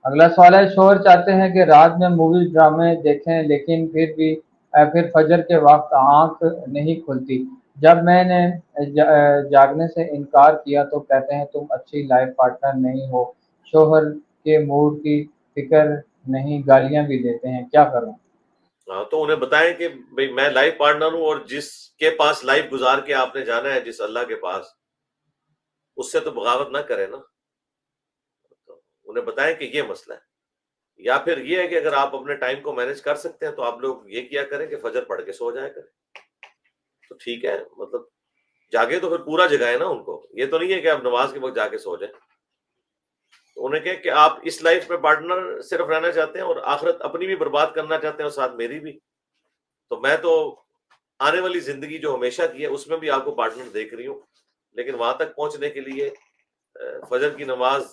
اگلا سوال ہے، شوہر چاہتے ہیں کہ رات میں موویز ڈرامے دیکھیں لیکن پھر فجر کے وقت آنکھ نہیں کھلتی۔ جب میں نے جاگنے سے انکار کیا تو کہتے ہیں تم اچھی لائف پارٹنر نہیں ہو۔ شوہر کے موڈ کی فکر نہیں، گالیاں بھی دیتے ہیں، کیا کروں؟ ہاں تو انہیں بتائیں کہ بھئی میں لائف پارٹنر ہوں، اور جس کے پاس لائف گزار کے آپ نے جانا ہے، جس اللہ کے پاس، اس سے تو بغاوت نہ کرے نا۔ تو انہیں بتائیں کہ یہ مسئلہ ہے۔ یا پھر یہ ہے کہ اگر آپ اپنے ٹائم کو مینج کر سکتے ہیں تو آپ لوگ یہ کیا کریں کہ فجر پڑھ کے سو جایا کریں، تو ٹھیک ہے، مطلب جاگے تو پھر پورا جگائے نا ان کو، یہ تو نہیں ہے کہ آپ نماز کے وقت جا کے سو جائیں۔ تو انہیں کہیں کہ آپ اس لائف میں پارٹنر صرف رہنا چاہتے ہیں اور آخرت اپنی بھی برباد کرنا چاہتے ہیں اور ساتھ میری بھی، تو میں تو آنے والی زندگی جو ہمیشہ کی ہے اس میں بھی آپ کو پارٹنر دیکھ رہی ہوں، لیکن وہاں تک پہنچنے کے لیے فجر کی نماز